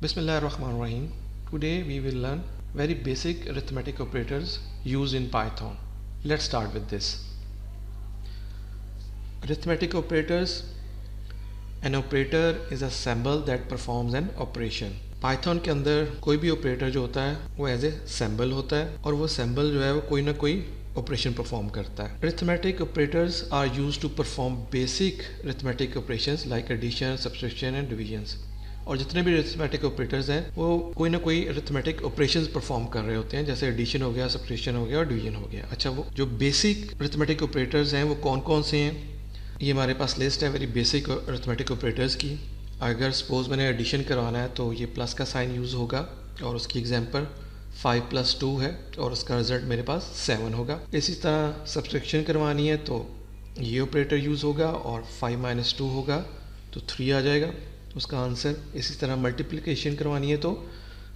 Bismillahirrahmanirrahim. Today we will learn very basic arithmetic operators used in Python. Let's start with this. Arithmetic operators. An operator is a symbol that performs an operation. Python के अंदर कोई भी operator जो होता है वो as a symbol होता है और वो सिंबल जो है वो कोई ना कोई ऑपरेशन परफॉर्म करता है. Arithmetic operators are used to perform basic arithmetic operations like addition, subtraction and divisions. और जितने भी अरिथमेटिक ऑपरेटर्स हैं वो कोई ना कोई अरिथमेटिक ऑपरेशंस परफॉर्म कर रहे होते हैं, जैसे एडिशन हो गया, सब्ट्रैक्शन हो गया और डिवीजन हो गया. अच्छा, वो जो बेसिक अरिथमेटिक ऑपरेटर्स हैं वो कौन कौन से हैं, ये हमारे पास लिस्ट है वेरी बेसिक अरिथमेटिक ऑपरेटर्स की. अगर सपोज मैंने एडिशन करवाना है तो ये प्लस का साइन यूज़ होगा और उसकी एग्जांपल 5 + 2 है और उसका रिजल्ट मेरे पास 7 होगा. इसी तरह सब्ट्रैक्शन करवानी है तो ये ऑपरेटर यूज़ होगा और 5 - 2 होगा तो 3 आ जाएगा उसका आंसर. इसी तरह मल्टीप्लिकेशन करवानी है तो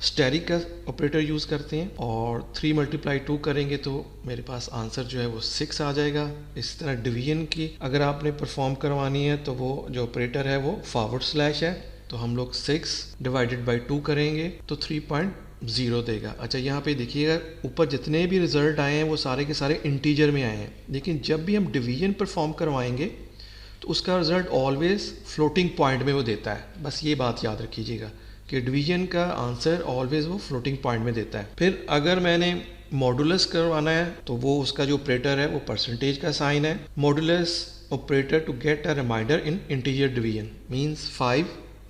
स्टेरिक का ऑपरेटर यूज़ करते हैं और 3 × 2 करेंगे तो मेरे पास आंसर जो है वो 6 आ जाएगा. इसी तरह डिवीजन की अगर आपने परफॉर्म करवानी है तो वो जो ऑपरेटर है वो / है तो हम लोग 6 / 2 करेंगे तो 3.0 देगा. अच्छा, यहाँ पे देखिएगा ऊपर जितने भी रिजल्ट आए हैं वो सारे के सारे इंटीजर में आए हैं, लेकिन जब भी हम डिवीजन परफॉर्म करवाएंगे तो उसका रिजल्ट ऑलवेज फ्लोटिंग पॉइंट में वो देता है. बस ये बात याद रखिएगा कि डिवीजन का आंसर ऑलवेज वो फ्लोटिंग पॉइंट में देता है. फिर अगर मैंने मॉडुलस करवाना है तो वो उसका जो ऑपरेटर है वो परसेंटेज का साइन है. Modulus operator to get a remainder in integer division means 5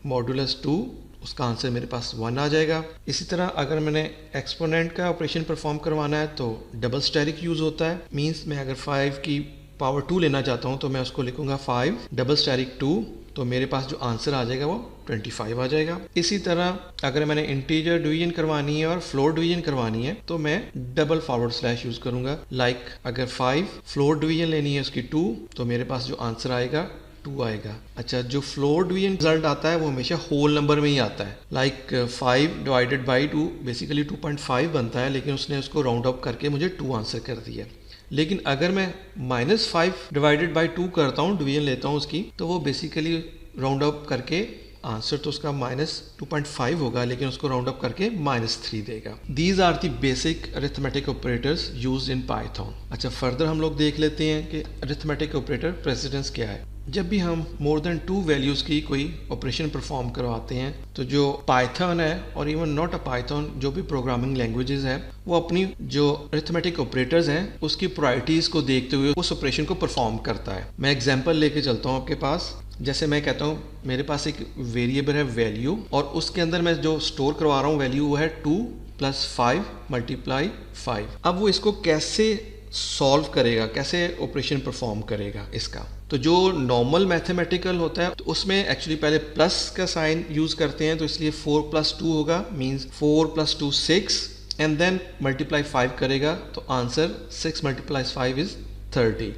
/ 2, उसका आंसर मेरे पास 1 आ जाएगा. इसी तरह अगर मैंने एक्सपोनेंट का ऑपरेशन परफॉर्म करवाना है तो डबल स्टेरिक यूज़ होता है. मींस मैं अगर 5 की पावर 2 लेना चाहता हूँ तो मैं उसको लिखूंगा 5 / 2 तो मेरे पास जो आंसर आ जाएगा वो 25 आ जाएगा. इसी तरह अगर मैंने इंटीजर डिवीजन करवानी है और फ्लोर डिवीजन करवानी है तो मैं डबल / यूज़ करूंगा. लाइक अगर 5 फ्लोर डिवीजन लेनी है उसकी 2 तो मेरे पास जो आंसर आएगा 2 आएगा. अच्छा, जो फ्लोर डिवीजन रिजल्ट आता है वो हमेशा होल नंबर में ही आता है. लाइक 5 / 2 बेसिकली 2.5 बनता है, लेकिन उसने उसको राउंड अप करके मुझे 2 आंसर कर दिया. लेकिन अगर मैं -5 / 2 करता हूँ, डिवीजन लेता हूँ उसकी, तो वो बेसिकली राउंड अप करके आंसर तो उसका -2.5 होगा, लेकिन उसको राउंड अप करके -3 देगा. These are the basic arithmetic operators used in Python. अच्छा, फर्दर हम लोग देख लेते हैं कि अरिथमेटिक ऑपरेटर प्रेसिडेंस क्या है. जब भी हम मोर देन 2 वैल्यूज़ की कोई ऑपरेशन परफॉर्म करवाते हैं तो जो पाइथन है और इवन नॉट अ पाइथन, जो भी प्रोग्रामिंग लैंग्वेजेस है, वो अपनी जो अरिथमेटिक ऑपरेटर्स हैं उसकी प्रायोरिटीज़ को देखते हुए उस ऑपरेशन को परफॉर्म करता है. मैं एग्जांपल लेके चलता हूँ आपके पास. जैसे मैं कहता हूँ मेरे पास एक वेरिएबल है वैल्यू और उसके अंदर मैं जो स्टोर करवा रहा हूँ वैल्यू वो है 2 + 5 × 5. अब वो इसको कैसे सॉल्व करेगा, कैसे ऑपरेशन परफॉर्म करेगा इसका. तो जो नॉर्मल मैथमेटिकल होता है तो उसमें एक्चुअली पहले प्लस का साइन यूज़ करते हैं, तो इसलिए 4 + 2 होगा, मींस 4 + 2 6 एंड देन × 5 करेगा तो आंसर 6 × 5 = 30.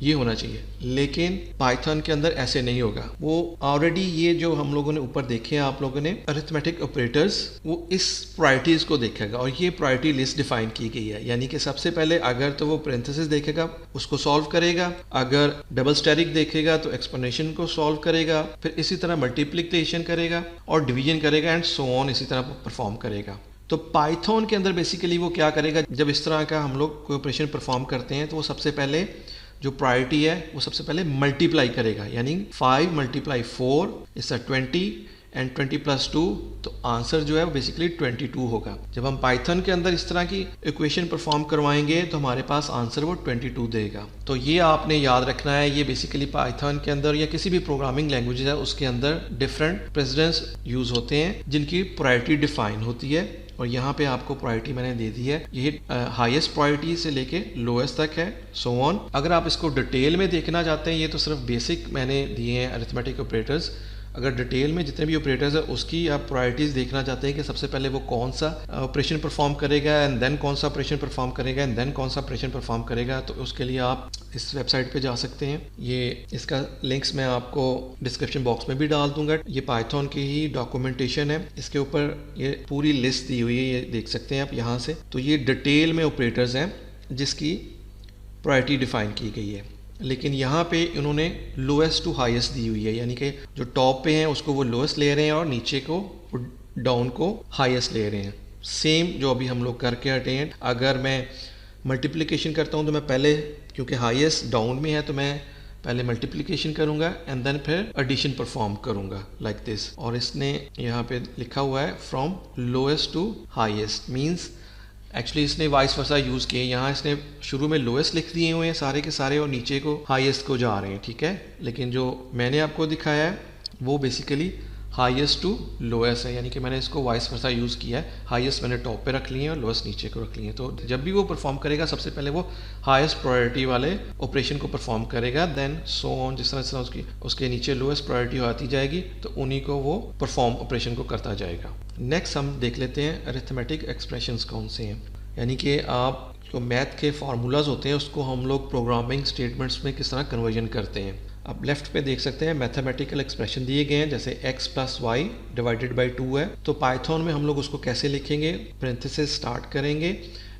ये होना चाहिए. लेकिन पाइथन के अंदर ऐसे नहीं होगा. वो ऑलरेडी ये जो हम लोगों ने ऊपर देखे हैं आप लोगों ने अरिथमेटिक ऑपरेटर्स, वो इस प्रायोरिटीज़ को देखेगा और ये प्रायोरिटी लिस्ट डिफाइन की गई है. यानी कि सबसे पहले अगर तो वो पैरेंथेसिस देखेगा उसको सॉल्व करेगा, अगर डबल स्टेरिक देखेगा तो एक्सपोनेंशियल को सॉल्व करेगा, फिर इसी तरह मल्टीप्लिकेशन करेगा और डिवीजन करेगा एंड सो ऑन, इसी तरह परफॉर्म करेगा. तो पाइथन के अंदर बेसिकली वो क्या करेगा, जब इस तरह का हम लोग कोई ऑपरेशन परफॉर्म करते हैं तो वो सबसे पहले जो प्रायोरिटी है वो सबसे पहले मल्टीप्लाई करेगा. यानी 5 × 4 = 20 एंड 20 + 2 तो आंसर जो है वो बेसिकली 22 होगा. जब हम पाइथन के अंदर इस तरह की इक्वेशन परफॉर्म करवाएंगे तो हमारे पास आंसर वो 22 देगा. तो ये आपने याद रखना है. ये बेसिकली पाइथन के अंदर या किसी भी प्रोग्रामिंग लैंग्वेज है उसके अंदर डिफरेंट प्रेसिडेंस यूज़ होते हैं जिनकी प्रायोरिटी डिफाइन होती है. और यहाँ पे आपको प्रायोरिटी मैंने दे दी है, ये हाईएस्ट प्रायोरिटी से लेके लोएस्ट तक है, सो ऑन. अगर आप इसको डिटेल में देखना चाहते हैं, ये तो सिर्फ बेसिक मैंने दिए हैं अरिथमेटिक ऑपरेटर्स. अगर डिटेल में जितने भी ऑपरेटर्स है उसकी आप प्रायोरिटीज़ देखना चाहते हैं कि सबसे पहले वो कौन सा ऑपरेशन परफॉर्म करेगा एंड देन कौन सा ऑपरेशन परफॉर्म करेगा एंड देन कौन सा ऑपरेशन परफॉर्म करेगा, तो उसके लिए आप इस वेबसाइट पे जा सकते हैं. ये इसका लिंक्स मैं आपको डिस्क्रिप्शन बॉक्स में भी डाल दूंगा. ये पाइथन की ही डॉक्यूमेंटेशन है, इसके ऊपर ये पूरी लिस्ट दी हुई है, ये देख सकते हैं आप यहाँ से. तो ये डिटेल में ऑपरेटर्स हैं जिसकी प्रायोरिटी डिफाइन की गई है. लेकिन यहाँ पे इन्होंने लोएस्ट टू हाईएस्ट दी हुई है, यानी कि जो टॉप पे हैं उसको वो लोएस्ट ले रहे हैं और नीचे को डाउन को हाईएस्ट ले रहे हैं। सेम जो अभी हम लोग करके हटे हैं, अगर मैं मल्टीप्लिकेशन करता हूँ तो मैं पहले, क्योंकि हाईएस्ट डाउन में है, तो मैं पहले मल्टीप्लिकेशन करूंगा एंड देन फिर एडिशन परफॉर्म करूंगा लाइक दिस। और इसने यहाँ पे लिखा हुआ है from lowest to highest, means actually इसने वाइस वर्सा यूज़ किए। यहाँ इसने शुरू में लोएस्ट लिख दिए हुए हैं सारे के सारे और नीचे को हाईएस्ट को जा रहे हैं, ठीक है। लेकिन जो मैंने आपको दिखाया है वो बेसिकली हाईएस्ट टू लोएस्ट है, यानी कि मैंने इसको वाइस वर्सा यूज़ किया है। हाईएस्ट मैंने टॉप पे रख लिए हैं और लोएस्ट नीचे को रख लिए हैं। तो जब भी वो परफॉर्म करेगा सबसे पहले वो हाईएस्ट प्रायोरिटी वाले ऑपरेशन को परफॉर्म करेगा, देन सो ऑन, जिस तरह उसके नीचे लोएस्ट प्रायोरिटी आती जाएगी तो उन्हीं को वो परफॉर्म ऑपरेशन को करता जाएगा। नेक्स्ट हम देख लेते हैं अरिथमेटिक एक्सप्रेशंस कौन से हैं, यानी कि आप जो मैथ के फार्मूलाज होते हैं उसको हम लोग प्रोग्रामिंग स्टेटमेंट्स में किस तरह कन्वर्जन करते हैं। आप लेफ्ट पे देख सकते हैं मैथमेटिकल एक्सप्रेशन दिए गए हैं, जैसे x plus Y divided by 2 है। तो पाइथन में हम लोग उसको कैसे लिखेंगे, पैरेंथेसिस स्टार्ट करेंगे,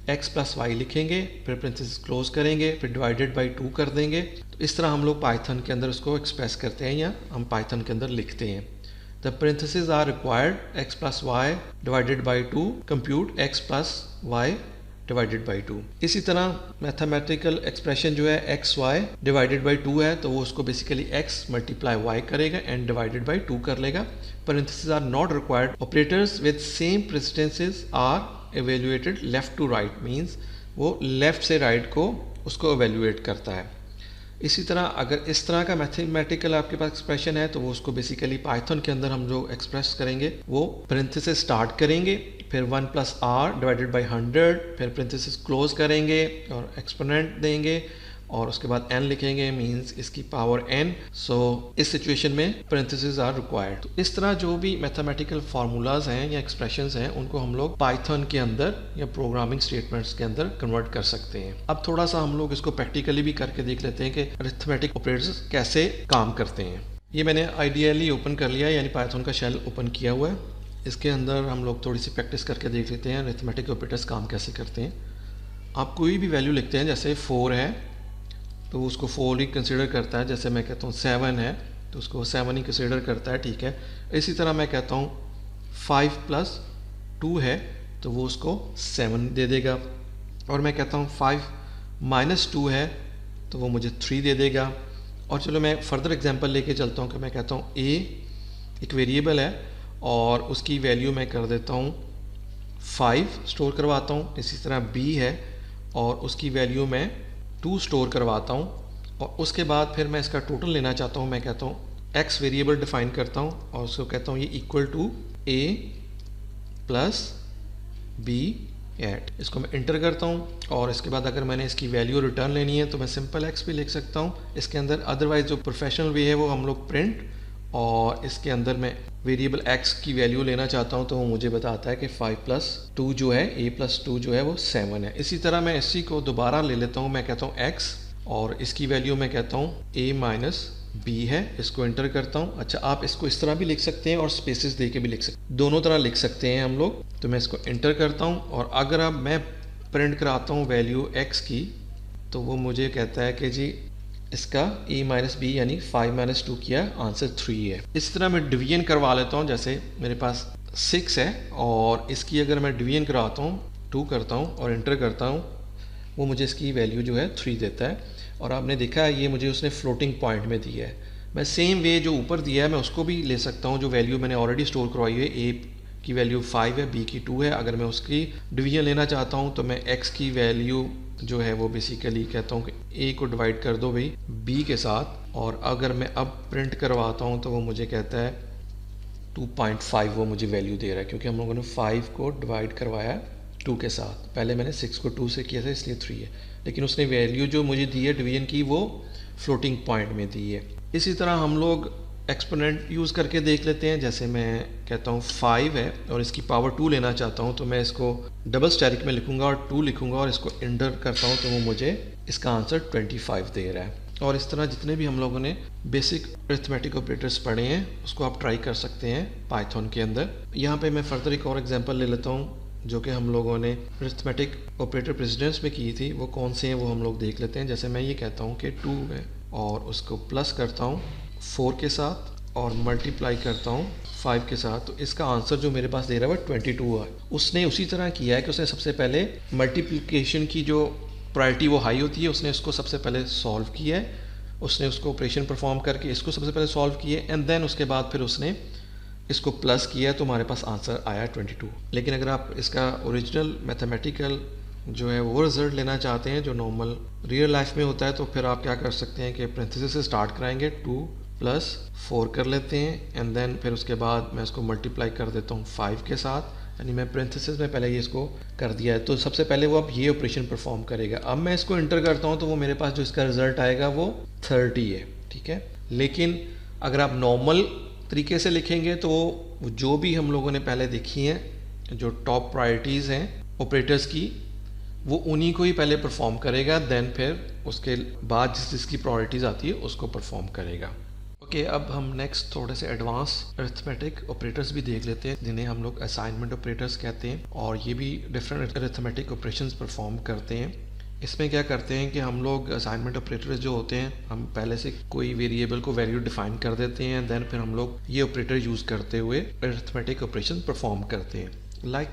x प्लस वाई लिखेंगे, फिर पैरेंथेसिस क्लोज करेंगे, फिर डिवाइडेड बाई 2 कर देंगे। तो इस तरह हम लोग पाइथन के अंदर उसको एक्सप्रेस करते हैं या हम पाइथन के अंदर लिखते हैं। The parenthesis are required x plus Y divided by 2 compute x plus Y divided by 2। इसी तरह मैथमेटिकल एक्सप्रेशन जो है एक्स वाई डिवाइडेड बाई 2 है, तो वो उसको बेसिकली x मल्टीप्लाई वाई करेगा एंड डिवाइडेड बाई 2 कर लेगा। Parenthesis are not required. Operators with same precedences are evaluated left to right, means वो लेफ्ट से राइट को उसको एवेल्युएट करता है। इसी तरह अगर इस तरह का मैथमेटिकल आपके पास एक्सप्रेशन है तो वो उसको बेसिकली पाइथन के अंदर हम जो एक्सप्रेस करेंगे वो पैरेंथेसिस स्टार्ट करेंगे, फिर 1 प्लस आर डिवाइडेड बाई 100, फिर पैरेंथेसिस क्लोज करेंगे और एक्सपोनेंट देंगे और उसके बाद n लिखेंगे, मींस इसकी पावर n। सो इस सिचुएशन में पैरेंथेसिस आर रिक्वायर्ड। तो इस तरह जो भी मैथमेटिकल फार्मूलाज हैं या एक्सप्रेशंस हैं उनको हम लोग पाइथन के अंदर या प्रोग्रामिंग स्टेटमेंट्स के अंदर कन्वर्ट कर सकते हैं। अब थोड़ा सा हम लोग इसको प्रैक्टिकली भी करके देख लेते हैं कि अरिथमेटिक ऑपरेटर्स कैसे काम करते हैं। ये मैंने आइडियली ओपन कर लिया है, यानी पाइथन का शेल ओपन किया हुआ है। इसके अंदर हम लोग थोड़ी सी प्रैक्टिस करके देख लेते हैं अरिथमेटिक ऑपरेटर्स काम कैसे करते हैं। आप कोई भी वैल्यू लिखते हैं, जैसे 4 है तो उसको 4 ही कंसिडर करता है। जैसे मैं कहता हूँ 7 है तो उसको 7 ही कंसिडर करता है, ठीक है। इसी तरह मैं कहता हूँ 5 प्लस 2 है तो वो उसको 7 दे देगा। और मैं कहता हूँ 5 माइनस 2 है तो वो मुझे 3 दे देगा। और चलो मैं फर्दर एग्जांपल लेके चलता हूँ कि मैं कहता हूँ a एक वेरिएबल है और उसकी वैल्यू मैं कर देता हूँ 5 स्टोर करवाता हूँ। इसी तरह b है और उसकी वैल्यू मैं 2 स्टोर करवाता हूँ। और उसके बाद फिर मैं इसका टोटल लेना चाहता हूँ। मैं कहता हूँ x वेरिएबल डिफाइन करता हूँ और उसको कहता हूँ ये equal to a plus b eight. इसको मैं इंटर करता हूँ और इसके बाद अगर मैंने इसकी वैल्यू रिटर्न लेनी है तो मैं सिंपल x भी लिख सकता हूँ इसके अंदर। अदरवाइज जो प्रोफेशनल वे है वो हम लोग प्रिंट, और इसके अंदर मैं वेरिएबल x की वैल्यू लेना चाहता हूँ तो वो मुझे बताता है कि 5 प्लस 2 जो है, a प्लस 2 जो है वो 7 है। इसी तरह मैं इसी को दोबारा ले लेता हूँ। मैं कहता हूँ x और इसकी वैल्यू मैं कहता हूँ a माइनस b है। इसको एंटर करता हूँ। अच्छा, आप इसको इस तरह भी लिख सकते हैं और स्पेसेस दे के भी लिख सकते हैं, दोनों तरह लिख सकते हैं हम लोग। तो मैं इसको एंटर करता हूँ और अगर अब मैं प्रिंट कराता हूँ वैल्यू x की तो वो मुझे कहता है कि जी इसका a माइनस बी यानी 5 माइनस 2 किया, आंसर 3 है। इस तरह मैं डिवीजन करवा लेता हूँ। जैसे मेरे पास 6 है और इसकी अगर मैं डिवीजन कराता हूँ 2 करता हूँ और एंटर करता हूँ, वो मुझे इसकी वैल्यू जो है 3 देता है। और आपने देखा है ये मुझे उसने फ्लोटिंग पॉइंट में दिया है। मैं सेम वे जो ऊपर दिया है मैं उसको भी ले सकता हूँ। जो वैल्यू मैंने ऑलरेडी स्टोर करवाई है, a की वैल्यू 5 है, b की 2 है, अगर मैं उसकी डिवीजन लेना चाहता हूँ तो मैं x की वैल्यू जो है वो बेसिकली कहता हूँ कि a को डिवाइड कर दो भाई b के साथ। और अगर मैं अब प्रिंट करवाता हूँ तो वो मुझे कहता है 2.5 वो मुझे वैल्यू दे रहा है, क्योंकि हम लोगों ने 5 को डिवाइड करवाया 2 के साथ। पहले मैंने 6 को 2 से किया था इसलिए 3 है, लेकिन उसने वैल्यू जो मुझे दी है डिवीजन की वो फ्लोटिंग पॉइंट में दी है। इसी तरह हम लोग एक्सपोनेंट यूज़ करके देख लेते हैं। जैसे मैं कहता हूँ 5 है और इसकी पावर 2 लेना चाहता हूँ तो मैं इसको डबल स्टैरिक में लिखूंगा और 2 लिखूंगा और इसको एंटर करता हूँ तो वो मुझे इसका आंसर 25 दे रहा है। और इस तरह जितने भी हम लोगों ने बेसिक अरिथमेटिक ऑपरेटर्स पढ़े हैं उसको आप ट्राई कर सकते हैं पाइथन के अंदर। यहाँ पे मैं फर्दर एक और एग्जांपल ले लेता हूँ जो कि हम लोगों ने अरिथमेटिक ऑपरेटर प्रेसिडेंस में की थी। वो कौन से हैं वो हम लोग देख लेते हैं। जैसे मैं ये कहता हूँ कि 2 है और उसको प्लस करता हूँ 4 के साथ और मल्टीप्लाई करता हूँ 5 के साथ, तो इसका आंसर जो मेरे पास दे रहा है वो 22 है। उसने उसी तरह किया है कि उसने सबसे पहले मल्टीप्लिकेशन की जो प्रायोरिटी वो हाई होती है, उसने उसको सबसे पहले सॉल्व किया है, उसने उसको ऑपरेशन परफॉर्म करके इसको सबसे पहले सॉल्व किया एंड देन उसके बाद फिर उसने इसको प्लस किया, तो हमारे पास आंसर आया 22। लेकिन अगर आप इसका ओरिजिनल मैथमेटिकल जो है वो रिजल्ट लेना चाहते हैं जो नॉर्मल रियल लाइफ में होता है, तो फिर आप क्या कर सकते हैं कि पैरेंथेसिस से स्टार्ट कराएंगे, 2 + 4 कर लेते हैं एंड देन फिर उसके बाद मैं इसको मल्टीप्लाई कर देता हूँ 5 के साथ, यानी मैं पैरेंथेसिस में पहले ये इसको कर दिया है, तो सबसे पहले वो अब ये ऑपरेशन परफॉर्म करेगा। अब मैं इसको इंटर करता हूँ तो वो मेरे पास जो इसका रिजल्ट आएगा वो 30 है, ठीक है। लेकिन अगर आप नॉर्मल तरीके से लिखेंगे तो जो भी हम लोगों ने पहले देखी हैं जो टॉप प्रायोरिटीज़ हैं ऑपरेटर्स की, वो उन्हीं को ही पहले परफॉर्म करेगा, देन फिर उसके बाद जिसकी प्रायोरिटीज़ आती है उसको परफॉर्म करेगा। ओके, अब हम नेक्स्ट थोड़े से एडवांस अरिथमेटिक ऑपरेटर्स भी देख लेते हैं जिन्हें हम लोग असाइनमेंट ऑपरेटर्स कहते हैं, और ये भी डिफरेंट अरिथमेटिक ऑपरेशंस परफॉर्म करते हैं। इसमें क्या करते हैं कि हम लोग असाइनमेंट ऑपरेटर्स जो होते हैं, हम पहले से कोई वेरिएबल को वैल्यू डिफाइन कर देते हैं, देन फिर हम लोग ये ऑपरेटर यूज़ करते हुए अरिथमेटिक ऑपरेशन परफॉर्म करते हैं। लाइक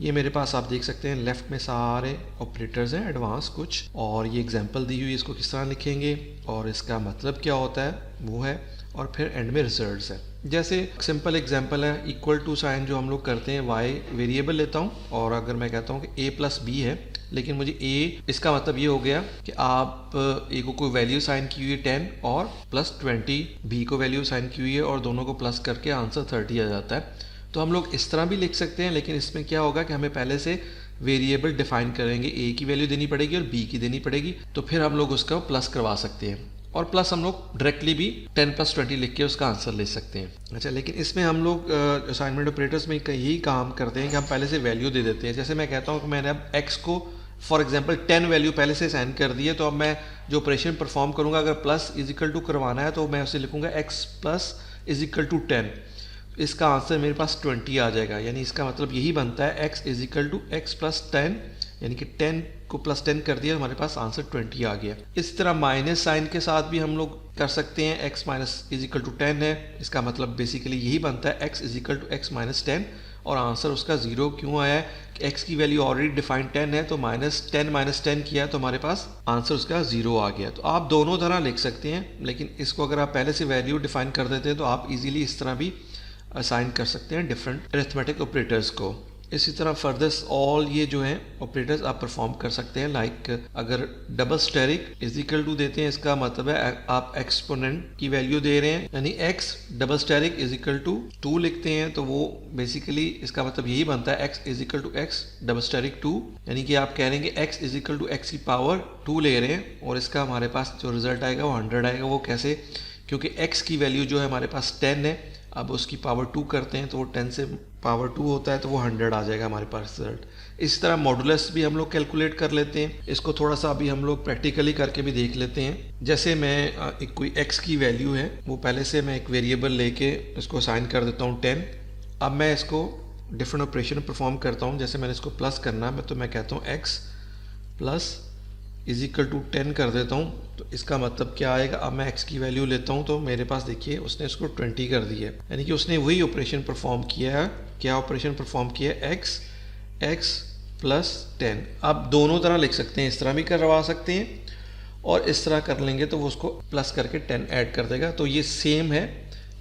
ये मेरे पास आप देख सकते हैं लेफ्ट में सारे ऑपरेटर्स हैं एडवांस कुछ, और ये एग्जांपल दी हुई है, इसको किस तरह लिखेंगे और इसका मतलब क्या होता है वो है, और फिर एंड में रिजल्ट्स है। जैसे सिंपल एग्जांपल है, इक्वल टू साइन जो हम लोग करते हैं, y वेरिएबल लेता हूँ और अगर मैं कहता हूँ कि a + b है, लेकिन मुझे a, इसका मतलब ये हो गया कि आप a को कोई वैल्यू साइन की हुई है 10 और +20, b को वैल्यू साइन की हुई है और दोनों को प्लस करके आंसर 30 आ जाता है। तो हम लोग इस तरह भी लिख सकते हैं, लेकिन इसमें क्या होगा कि हमें पहले से वेरिएबल डिफाइन करेंगे, a की वैल्यू देनी पड़ेगी और b की देनी पड़ेगी, तो फिर हम लोग उसका प्लस करवा सकते हैं, और प्लस हम लोग डायरेक्टली भी 10 + 20 लिख के उसका आंसर ले सकते हैं। अच्छा, लेकिन इसमें हम लोग असाइनमेंट ऑपरेटर्स में यही काम करते हैं कि हम पहले से वैल्यू दे देते हैं। जैसे मैं कहता हूँ कि मैंने अब x को फॉर एग्जांपल 10 वैल्यू पहले से साइन कर दी है, तो अब मैं जो ऑपरेशन परफॉर्म करूँगा, अगर प्लस = करवाना है तो मैं उसे लिखूँगा x + 10, इसका आंसर मेरे पास 20 आ जाएगा। यानी इसका मतलब यही बनता है x = x + 10, यानी कि 10 को +10 कर दिया, हमारे पास आंसर 20 आ गया। इस तरह माइनस साइन के साथ भी हम लोग कर सकते हैं, x - = 10 है, इसका मतलब बेसिकली यही बनता है x = x - 10, और आंसर उसका 0 क्यों आया है कि x की वैल्यू ऑलरेडी डिफाइंड 10 है, तो -10 - 10 किया तो हमारे पास आंसर उसका 0 आ गया। तो आप दोनों तरह लिख सकते हैं, लेकिन इसको अगर आप पहले से वैल्यू डिफाइन कर देते हैं तो आप इजीली इस तरह भी असाइन कर सकते हैं डिफरेंट अरिथमेटिक ऑपरेटर्स को। इसी तरह फर्दर्स ऑल ये जो हैं ऑपरेटर्स आप परफॉर्म कर सकते हैं। लाइक अगर डबल स्टेरिक = देते हैं, इसका मतलब है आप एक्सपोनेंट की वैल्यू दे रहे हैं, यानी x डबल स्टेरिक = 2 लिखते हैं, तो वो बेसिकली इसका मतलब यही बनता है x = x डबल स्टेरिक 2, यानी कि आप कह रहे हैं कि x = x की पावर 2 ले रहे हैं, और इसका हमारे पास जो रिजल्ट आएगा वो 100 आएगा। वो कैसे? क्योंकि x की वैल्यू जो है हमारे पास 10 है, अब उसकी पावर 2 करते हैं तो वो 10 से पावर 2 होता है, तो वो 100 आ जाएगा हमारे पास रिजल्ट। इसी तरह मॉडुलस भी हम लोग कैलकुलेट कर लेते हैं, इसको थोड़ा सा अभी हम लोग प्रैक्टिकली करके भी देख लेते हैं। जैसे मैं एक कोई x की वैल्यू है, वो पहले से मैं एक वेरिएबल लेके इसको असाइन कर देता हूँ 10। अब मैं इसको डिफरेंट ऑपरेशन परफॉर्म करता हूँ। जैसे मैंने इसको प्लस करना है, तो मैं कहता हूँ x + 10 कर देता हूँ, तो इसका मतलब क्या आएगा? अब मैं x की वैल्यू लेता हूँ, तो मेरे पास देखिए उसने इसको 20 कर दिया है, यानी कि उसने वही ऑपरेशन परफॉर्म किया है। क्या ऑपरेशन परफॉर्म किया है? x + 10। आप दोनों तरह लिख सकते हैं, इस तरह भी करवा सकते हैं और इस तरह कर लेंगे तो वो उसको प्लस करके 10 ऐड कर देगा, तो ये सेम है।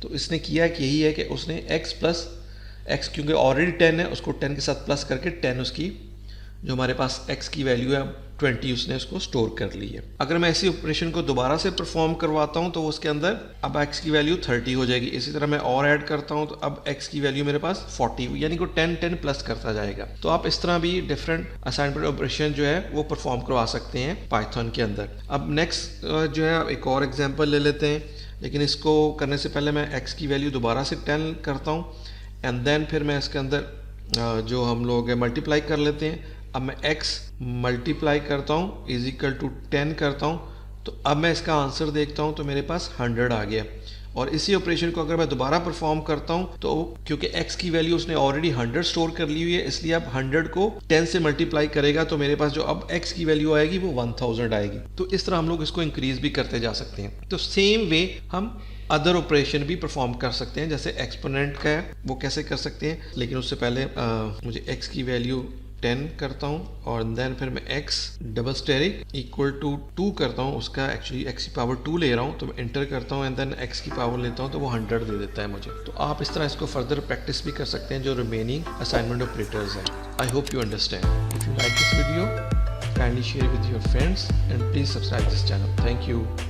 तो इसने किया कि यही है कि उसने x क्योंकि ऑलरेडी 10 है, उसको 10 के साथ प्लस करके 10 उसकी जो हमारे पास x की वैल्यू है 20 उसने उसको स्टोर कर ली है। अगर मैं इसी ऑपरेशन को दोबारा से परफॉर्म करवाता हूं तो उसके अंदर अब x की वैल्यू 30 हो जाएगी। इसी तरह मैं और ऐड करता हूं तो अब x की वैल्यू मेरे पास 40, यानी कि 10 प्लस करता जाएगा। तो आप इस तरह भी डिफरेंट असाइनमेंट ऑपरेशन जो है वो परफॉर्म करवा सकते हैं पाइथन के अंदर। अब नेक्स्ट जो है एक और एग्जाम्पल ले लेते हैं, लेकिन इसको करने से पहले मैं x की वैल्यू दोबारा से 10 करता हूँ एंड देन फिर मैं इसके अंदर जो हम लोग मल्टीप्लाई कर लेते हैं। अब मैं x मल्टीप्लाई करता हूँ = 10 करता हूँ, तो अब मैं इसका आंसर देखता हूँ तो मेरे पास 100 आ गया। और इसी ऑपरेशन को अगर मैं दोबारा परफॉर्म करता हूँ तो क्योंकि x की वैल्यू उसने ऑलरेडी 100 स्टोर कर ली हुई है, इसलिए अब 100 को 10 से मल्टीप्लाई करेगा तो मेरे पास जो अब x की वैल्यू आएगी वो 1000 आएगी। तो इस तरह हम लोग इसको इंक्रीज भी करते जा सकते हैं। तो सेम वे हम अदर ऑपरेशन भी परफॉर्म कर सकते हैं, जैसे एक्सपोनेंट का है वो कैसे कर सकते हैं, लेकिन उससे पहले मुझे x की वैल्यू 10 करता हूँ और देन फिर मैं x double asterisk equal to 2 करता हूँ, उसका एक्चुअली x की पावर 2 ले रहा हूँ तो मैं इंटर करता हूँ एंड देन x की पावर लेता हूँ तो वो 100 दे देता है मुझे। तो आप इस तरह इसको फर्दर प्रैक्टिस भी कर सकते हैं जो रिमेनिंग असाइनमेंट ऑपरेटर्स हैं। I hope you understand. If you like this video kindly share with your friends and please subscribe this channel. Thank you.